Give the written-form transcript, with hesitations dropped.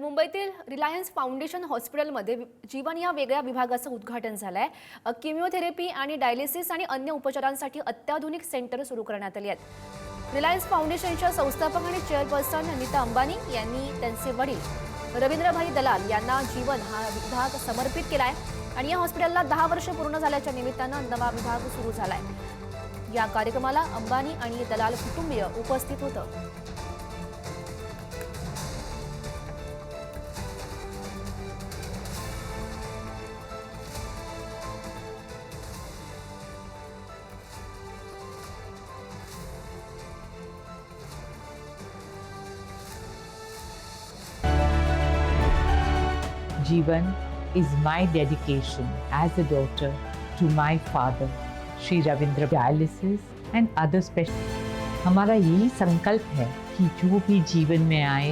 मुंबईतील Reliance foundation हॉस्पिटलमध्ये जीवन या वेगळ्या विभागाचं उद्घाटन झालंय। किमोथेरपी आणि डायलिसिस आणि अन्य उपचारांसाठी अत्याधुनिक सेंटर सुरू करण्यात आली आहेत। रिलायन्स फाउंडेशनच्या संस्थापक आणि चेअरपर्सन नीता अंबानी यांनी त्यांचे वडील रवींद्रभाई दलाल यांना जीवन हा विभाग समर्पित केलाय आणि या हॉस्पिटलला 10 वर्ष पूर्ण झाल्याच्या निमित्तानं नवा विभाग सुरू झालाय। या कार्यक्रमाला अंबानी आणि दलाल कुटुंबीय उपस्थित होतं। Jeevan is my dedication as a daughter to my father, Shri Ravindra Dialysis and other special। हमारा यही संकल्प है कि जो भी जीवन में आए